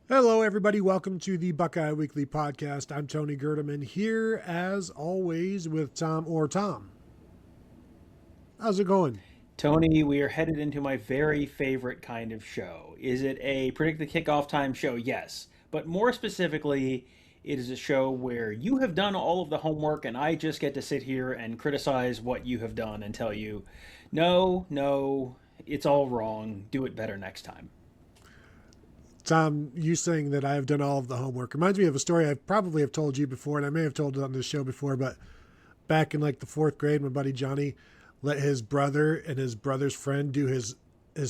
Hello, everybody. Welcome to the Buckeye Weekly Podcast. I'm Tony Gerdeman here, as always, with Tom or Tom. How's it going? Tony, we are headed into my very favorite kind of show. Is it a predict the kickoff time show? Yes. But more specifically, it is a show where you have done all of the homework and I just get to sit here and criticize what you have done and tell you, no, it's all wrong. Do it better next time. Tom, you saying that I have done all of the homework reminds me of a story I probably have told you before, and I may have told it on this show before, but back in like the fourth grade, my buddy Johnny let his brother and his brother's friend do his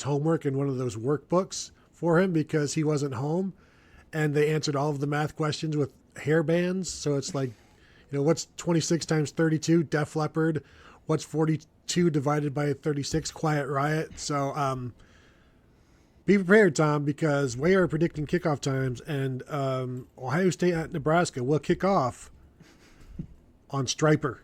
homework in one of those workbooks for him because he wasn't home, and they answered all of the math questions with hair bands. So it's like, what's 26 times 32? Def Leppard. What's 42 divided by 36? Quiet Riot. So be prepared, Tom, because we are predicting kickoff times, and Ohio State at Nebraska will kick off on Striper.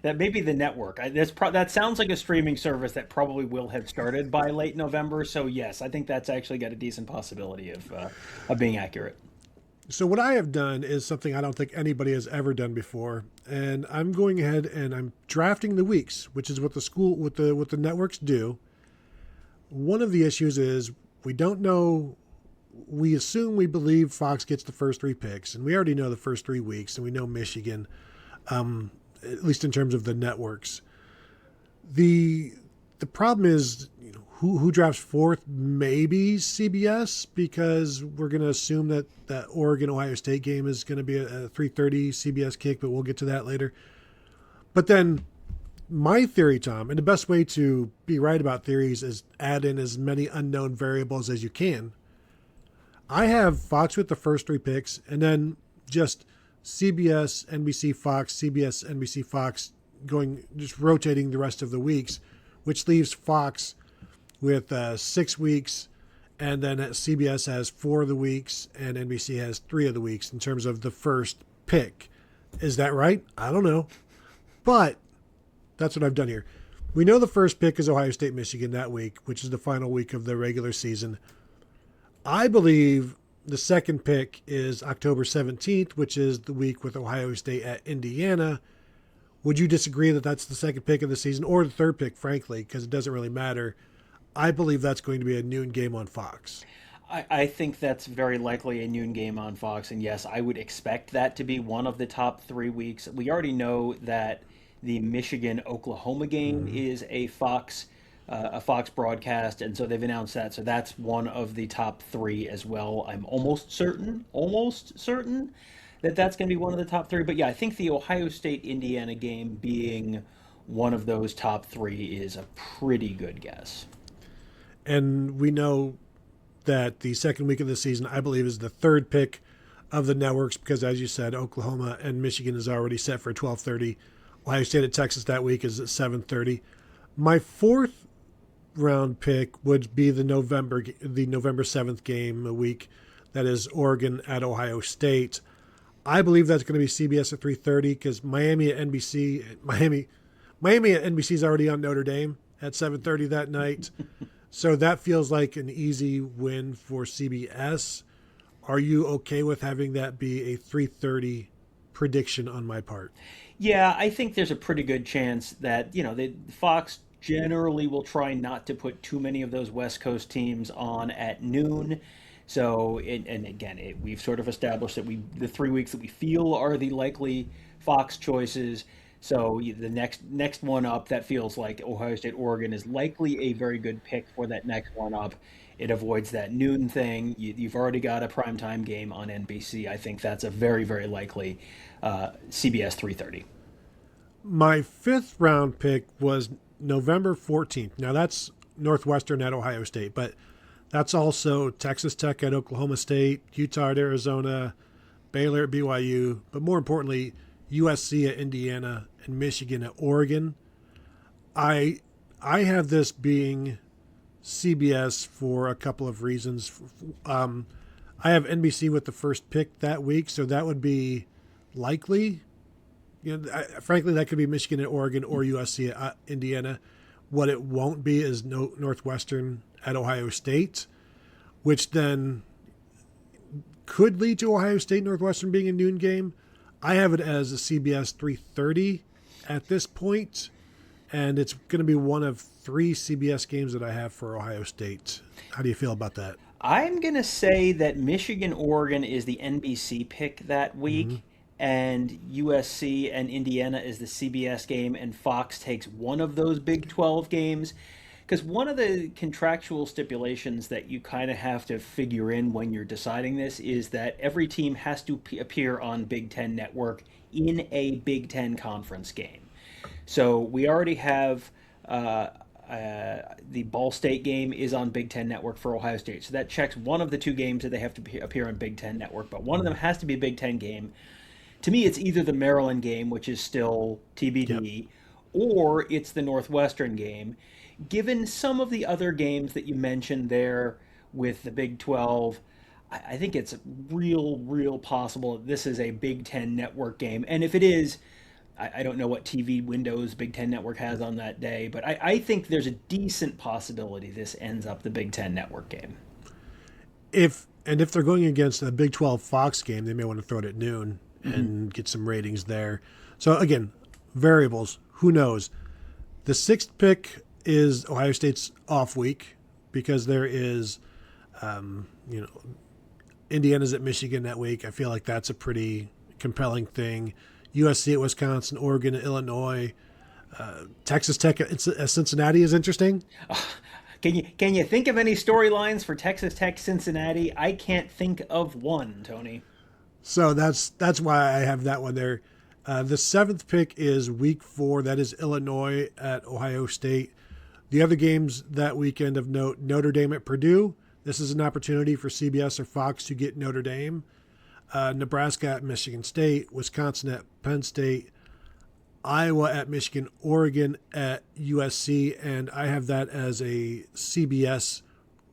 That may be the network. That sounds like a streaming service that probably will have started by late November. So yes, I think that's actually got a decent possibility of being accurate. So what I have done is something I don't think anybody has ever done before, and I'm going ahead and I'm drafting the weeks, which is what the networks do. One of the issues is we don't know. We believe Fox gets the first three picks, and we already know the first 3 weeks, and we know Michigan, at least in terms of the networks. The problem is, who drafts fourth? Maybe CBS, because we're going to assume that Oregon Ohio State game is going to be a 3:30 CBS kick, but we'll get to that later. But then my theory, Tom, and the best way to be right about theories is add in as many unknown variables as you can. I have Fox with the first three picks, and then just CBS, NBC, Fox, CBS, NBC, Fox, going just rotating the rest of the weeks, which leaves Fox with 6 weeks, and then CBS has 4 of the weeks, and NBC has 3 of the weeks in terms of the first pick. Is that right? I don't know, but that's what I've done here. We know the first pick is Ohio State, Michigan that week, which is the final week of the regular season. I believe the second pick is October 17th, which is the week with Ohio State at Indiana. Would you disagree that that's the second pick of the season, or the third pick, frankly, because it doesn't really matter? I believe that's going to be a noon game on Fox. I think that's very likely a noon game on Fox, and yes, I would expect that to be one of the top 3 weeks. We already know that the Michigan Oklahoma game is a Fox broadcast, and so they've announced that. So that's one of the top 3 as well. I'm almost certain that that's going to be one of the top 3. But yeah, I think the Ohio State Indiana game being one of those top 3 is a pretty good guess. And we know that the second week of the season, I believe, is the third pick of the networks because, as you said, Oklahoma and Michigan is already set for 12:30. Ohio State at Texas that week is at 7:30. My fourth round pick would be the November 7th game a week. That is Oregon at Ohio State. I believe that's going to be CBS at 3:30 because Miami at NBC is already on Notre Dame at 7:30 that night. So that feels like an easy win for CBS. Are you okay with having that be a 3:30 prediction on my part? Yeah, I think there's a pretty good chance that, Fox generally will try not to put too many of those West Coast teams on at noon. So, and again, we've sort of established that the 3 weeks that we feel are the likely Fox choices. So the next one up, that feels like Ohio State Oregon is likely a very good pick for that next one up. It avoids that noon thing. You've already got a primetime game on NBC. I think that's a very, very likely CBS 3:30. My fifth round pick was November 14th. Now that's Northwestern at Ohio State, but that's also Texas Tech at Oklahoma State, Utah at Arizona, Baylor at BYU, but more importantly, USC at Indiana and Michigan at Oregon. I I have this being CBS for a couple of reasons. I have NBC with the first pick that week, so that would be likely. Frankly, that could be Michigan and Oregon or USC at Indiana. What it won't be is Northwestern at Ohio State. which then could lead to Ohio State Northwestern being a noon game. I have it as a CBS 3:30 at this point, and it's going to be one of 3 CBS games that I have for Ohio State. How do you feel about that? I'm going to say that Michigan Oregon is the NBC pick that week, and USC and Indiana is the CBS game, and Fox takes one of those Big 12 games. Because one of the contractual stipulations that you kind of have to figure in when you're deciding this is that every team has to appear on Big Ten Network in a Big Ten conference game. So we already have the Ball State game is on Big Ten Network for Ohio State. So that checks one of the 2 games that they have to appear on Big Ten Network. But one of them has to be a Big Ten game. To me, it's either the Maryland game, which is still TBD, or it's the Northwestern game. Given some of the other games that you mentioned there with the Big 12, I think it's real possible that this is a Big Ten Network game. And if it is, I don't know what TV windows Big Ten Network has on that day, but I think there's a decent possibility this ends up the Big Ten Network game. If they're going against a Big 12 Fox game, they may want to throw it at noon and get some ratings there. So again, variables, who knows? The 6th pick is Ohio State's off week because there is, Indiana's at Michigan that week. I feel like that's a pretty compelling thing. USC at Wisconsin, Oregon at Illinois, Texas Tech at Cincinnati is interesting. Can you think of any storylines for Texas Tech Cincinnati? I can't think of one, Tony. So that's why I have that one there. The 7th pick is week 4. That is Illinois at Ohio State. The other games that weekend of note, Notre Dame at Purdue. This is an opportunity for CBS or Fox to get Notre Dame. Nebraska at Michigan State, Wisconsin at Penn State, Iowa at Michigan, Oregon at USC, and I have that as a CBS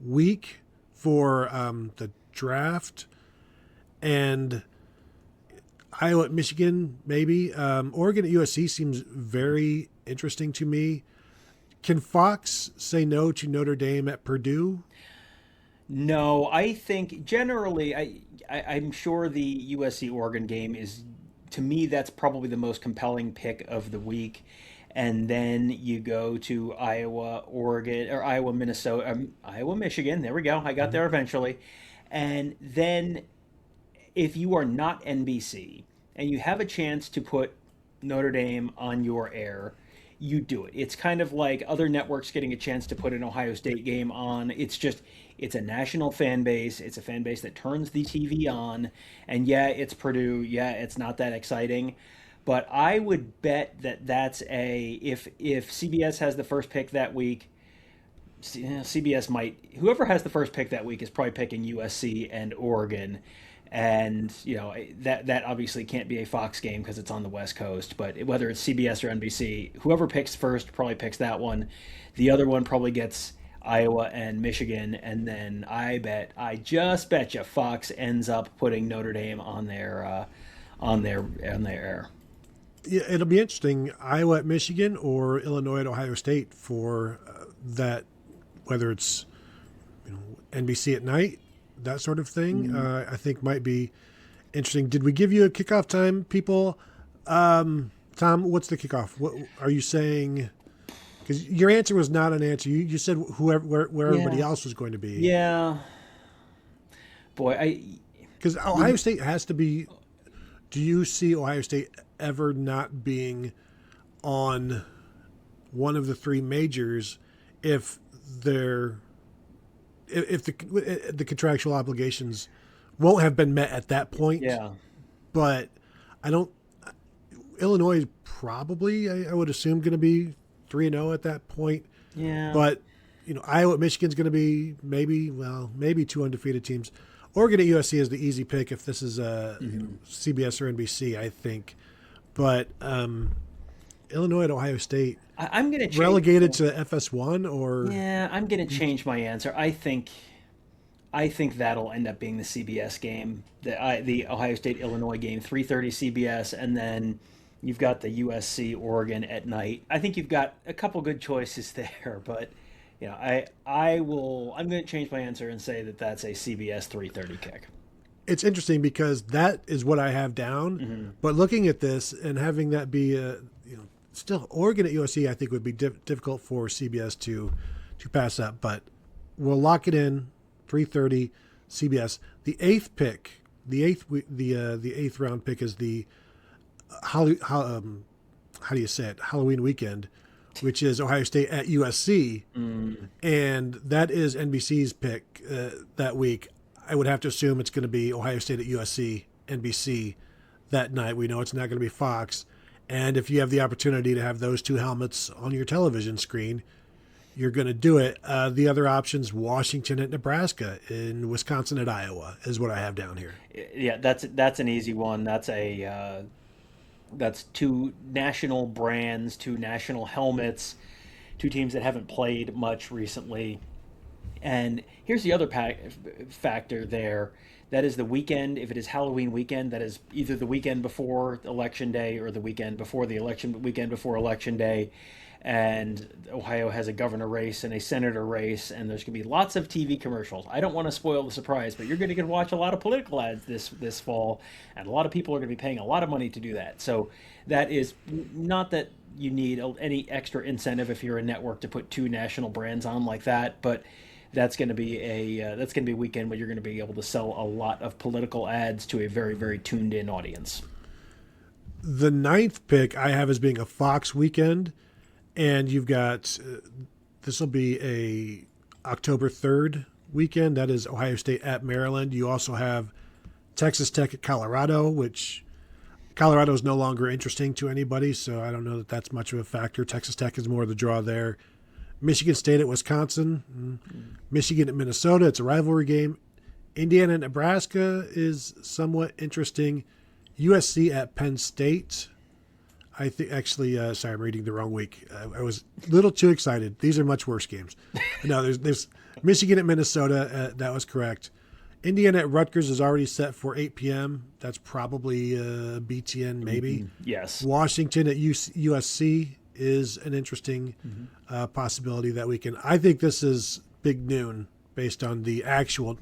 week for the draft. And Iowa at Michigan, maybe. Oregon at USC seems very interesting to me. Can Fox say no to Notre Dame at Purdue? No, I think generally, I'm sure the USC Oregon game is, to me, that's probably the most compelling pick of the week. And then you go to Iowa, Oregon, or Iowa, Minnesota, Iowa, Michigan. There we go. I got there eventually. And then if you are not NBC and you have a chance to put Notre Dame on your air, you do it. It's kind of like other networks getting a chance to put an Ohio State game on. It's a national fan base. It's a fan base that turns the TV on. And yeah, it's Purdue. Yeah, it's not that exciting. But I would bet that that's if CBS has the first pick that week, CBS might, whoever has the first pick that week is probably picking USC and Oregon. And, that obviously can't be a Fox game because it's on the West Coast. But whether it's CBS or NBC, whoever picks first probably picks that one. The other one probably gets Iowa and Michigan. And then I just bet you Fox ends up putting Notre Dame on their air. Yeah, it'll be interesting. Iowa at Michigan or Illinois at Ohio State for that, whether it's NBC at night, that sort of thing, I think might be interesting. Did we give you a kickoff time, people? Tom, what's the kickoff? What are you saying? Because your answer was not an answer. You said where everybody else was going to be. Yeah. Boy, because Ohio State has to be. Do you see Ohio State ever not being on one of the 3 majors if the contractual obligations won't have been met at that point? Yeah. But Illinois is probably, I would assume, going to be 3-0 at that point. Yeah. But, Iowa at Michigan's going to be maybe 2 undefeated teams. Oregon at USC is the easy pick if this is CBS or NBC, I think. But Illinois at Ohio State, I'm going to relegated to FS1 or I'm going to change my answer. I think that'll end up being the CBS game, the Ohio State Illinois game, 3:30 CBS, and then you've got the USC Oregon at night. I think you've got a couple good choices there, but I'm going to change my answer and say that that's a CBS 3:30 kick. It's interesting because that is what I have down. Mm-hmm. But looking at this and having that be, still Oregon at USC, I think would be difficult for CBS to pass up. But we'll lock it in 3:30 CBS. The eighth pick, the eighth round pick is the how do you say it? Halloween weekend, which is Ohio State at USC, and that is NBC's pick that week. I would have to assume it's going to be Ohio State at USC, NBC that night. We know it's not going to be Fox. And if you have the opportunity to have those two helmets on your television screen, you're going to do it. The other options, Washington at Nebraska, in Wisconsin at Iowa, is what I have down here. Yeah, that's an easy one. That's two national brands, two national helmets, two teams that haven't played much recently. And here's the other factor there. That is the weekend. If it is Halloween weekend, that is either the weekend before Election Day or the weekend before the election, weekend before Election Day. And Ohio has a governor race and a senator race, and there's going to be lots of TV commercials. I don't want to spoil the surprise, but you're going to get to watch a lot of political ads this fall, and a lot of people are going to be paying a lot of money to do that. So that is not that you need any extra incentive if you're a network to put two national brands on like that, but that's going to be a weekend where you're going to be able to sell a lot of political ads to a very, very tuned in audience. The ninth pick I have as being a Fox weekend, and you've got this will be a October 3rd weekend. That is Ohio State at Maryland. You also have Texas Tech at Colorado, which Colorado is no longer interesting to anybody, so I don't know that that's much of a factor. Texas Tech is more the draw there. Michigan State at Wisconsin, Michigan at Minnesota. It's a rivalry game. Indiana at Nebraska is somewhat interesting. USC at Penn State. I think actually, sorry, I'm reading the wrong week. I was a little too excited. These are much worse games. No, there's Michigan at Minnesota. That was correct. Indiana at Rutgers is already set for 8 p.m. That's probably BTN maybe. Yes. Washington at USC is an interesting possibility that weekend. I think this is big noon based on the actual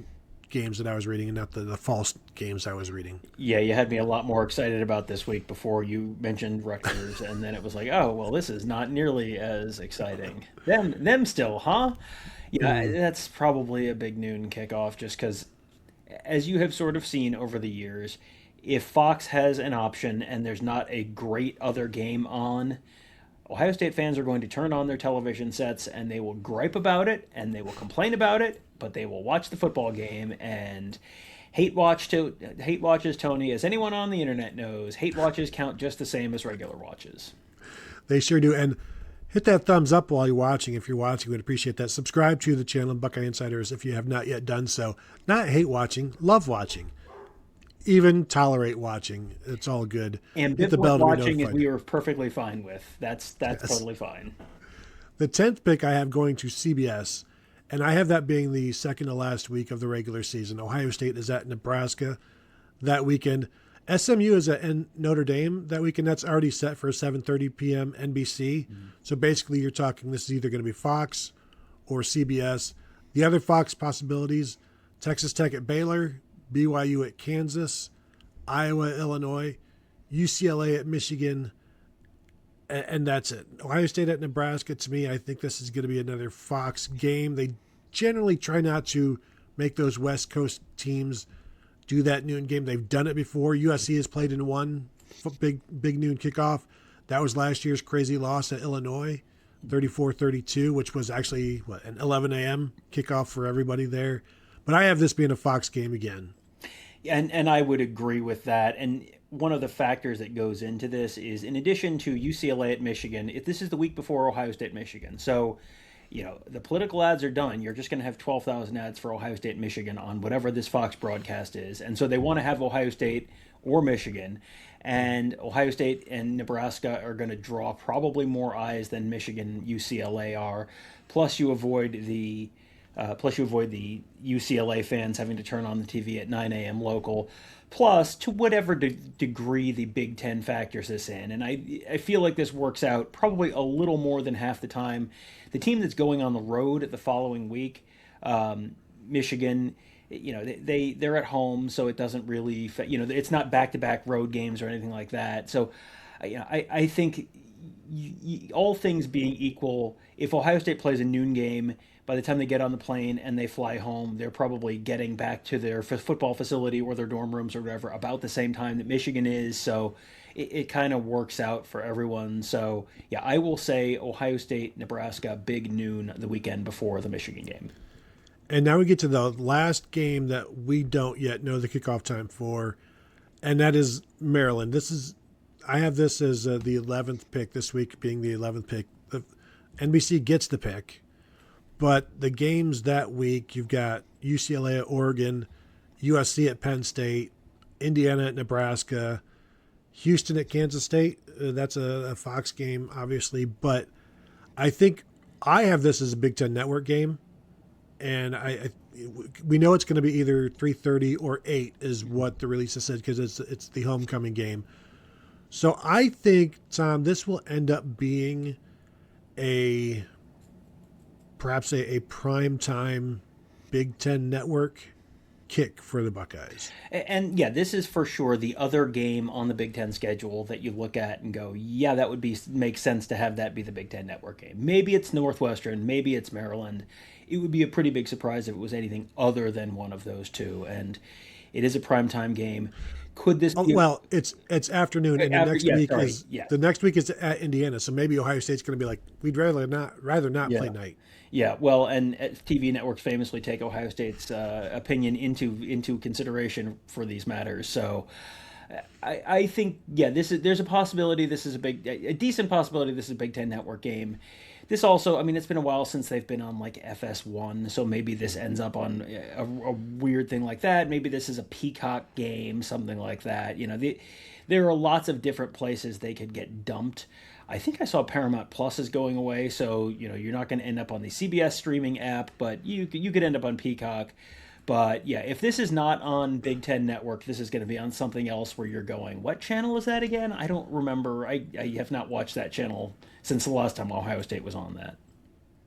games that I was reading and not the false games I was reading. Yeah, you had me a lot more excited about this week before you mentioned Rutgers, and then it was like, oh, well, this is not nearly as exciting. Them still, huh? Yeah, that's probably a big noon kickoff just because, as you have sort of seen over the years, if Fox has an option and there's not a great other game on, Ohio State fans are going to turn on their television sets and they will gripe about it and they will complain about it, but they will watch the football game and hate watches, Tony, as anyone on the internet knows, hate watches count just the same as regular watches. They sure do. And hit that thumbs up while you're watching. If you're watching, we'd appreciate that. Subscribe to the channel, Buckeye Insiders, if you have not yet done so. Not hate watching, love watching. Even tolerate watching. It's all good. And hit the bell watching we are perfectly fine with. That's yes. Totally fine. The 10th pick I have going to CBS, and I have that being the second to last week of the regular season. Ohio State is at Nebraska that weekend. SMU is at Notre Dame that weekend. That's already set for 7:30 p.m. NBC. So basically you're talking this is either going to be Fox or CBS. The other Fox possibilities, Texas Tech at Baylor, BYU at Kansas, Iowa, Illinois, UCLA at Michigan, and that's it. Ohio State at Nebraska, to me, I think this is going to be another Fox game. They generally try not to make those West Coast teams do that noon game. They've done it before. USC has played in one big noon kickoff. That was last year's crazy loss at Illinois, 34-32, which was actually an 11 a.m. kickoff for everybody there. But I have this being a Fox game again. And I would agree with that. And one of the factors that goes into this is, in addition to UCLA at Michigan, if this is the week before Ohio State, Michigan. So, the political ads are done. You're just going to have 12,000 ads for Ohio State, Michigan on whatever this Fox broadcast is. And so they want to have Ohio State or Michigan. And Ohio State and Nebraska are going to draw probably more eyes than Michigan, UCLA are. Plus you avoid the Plus, you avoid the UCLA fans having to turn on the TV at 9 a.m. local. Plus, to whatever degree the Big Ten factors this in. And I feel like this works out probably a little more than half the time. The team that's going on the road the following week, Michigan, they're at home, so it doesn't really, it's not back-to-back road games or anything like that. So, I think all things being equal, if Ohio State plays a noon game, by the time they get on the plane and they fly home, they're probably getting back to their football facility or their dorm rooms or whatever about the same time that Michigan is. So it kind of works out for everyone. So, yeah, I will say Ohio State, Nebraska, big noon the weekend before the Michigan game. And now we get to the last game that we don't yet know the kickoff time for, and that is Maryland. I have this as the 11th pick this week, being the 11th pick. The NBC gets the pick. But the games that week, you've got UCLA at Oregon, USC at Penn State, Indiana at Nebraska, Houston at Kansas State. That's a Fox game, obviously. But I think I have this as a Big Ten Network game. And we know it's going to be either 3:30 or 8 is what the release has said, because it's the homecoming game. So I think, Tom, this will end up being perhaps a primetime Big Ten Network kick for the Buckeyes. And yeah, this is for sure the other game on the Big Ten schedule that you look at and go, yeah, that would make sense to have that be the Big Ten Network game. Maybe it's Northwestern, maybe it's Maryland. It would be a pretty big surprise if it was anything other than one of those two. And it is a primetime game. Could this be well, it's afternoon, and the next week is at Indiana, so maybe Ohio State's going to be like, we'd rather not play night. Yeah, well, and TV networks famously take Ohio State's opinion into consideration for these matters. So I think, yeah, there's a possibility this is a decent possibility this is a Big Ten Network game. This also, I mean, it's been a while since they've been on like FS1, so maybe this ends up on a weird thing like that. Maybe this is a Peacock game, something like that. There are lots of different places they could get dumped. I think I saw Paramount Plus is going away, so you're not going to end up on the CBS streaming app, but you could end up on Peacock. But yeah, if this is not on Big Ten Network, this is going to be on something else where you're going, what channel is that again? I don't remember. I have not watched that channel since the last time Ohio State was on that.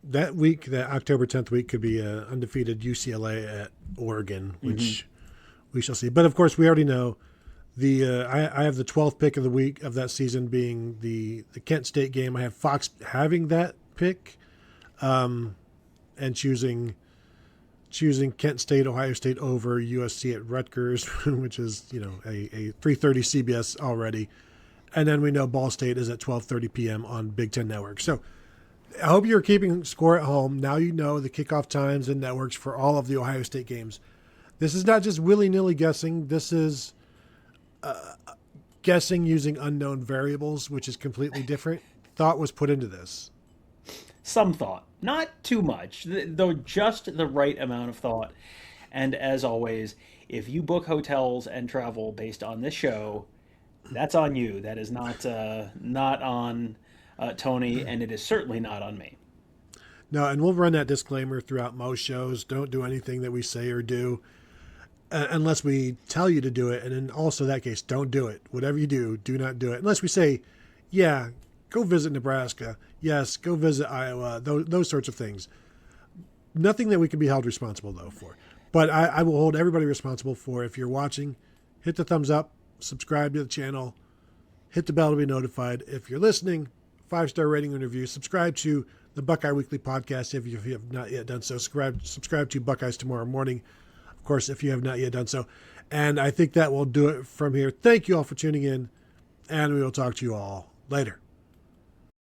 That week, that October 10th week, could be undefeated UCLA at Oregon, which we shall see. But of course, we already know I have the 12th pick of the week of that season being the Kent State game. I have Fox having that pick, and choosing Kent State, Ohio State over USC at Rutgers, which is a 3:30 CBS already, and then we know Ball State is at 12:30 p.m. on Big Ten Network. So I hope you're keeping score at home. Now you know the kickoff times and networks for all of the Ohio State games. This is not just willy-nilly guessing. This is guessing using unknown variables, which is completely different. Thought was put into this. Some thought, not too much, though just the right amount of thought. And as always, if you book hotels and travel based on this show, that's on you. That is not on Tony, and it is certainly not on me. No, and we'll run that disclaimer throughout most shows. Don't do anything that we say or do unless we tell you to do it. And in also that case, don't do it. Whatever you do, do not do it. Unless we say, yeah, go visit Nebraska. Yes, go visit Iowa. Those sorts of things. Nothing that we can be held responsible, though, for. But I will hold everybody responsible for, if you're watching, hit the thumbs up, subscribe to the channel, hit the bell to be notified. If you're listening, 5-star rating and review. Subscribe to the Buckeye Weekly Podcast if you have not yet done so. Subscribe to Buckeyes Tomorrow Morning, of course, if you have not yet done so. And I think that will do it from here. Thank you all for tuning in, and we will talk to you all later.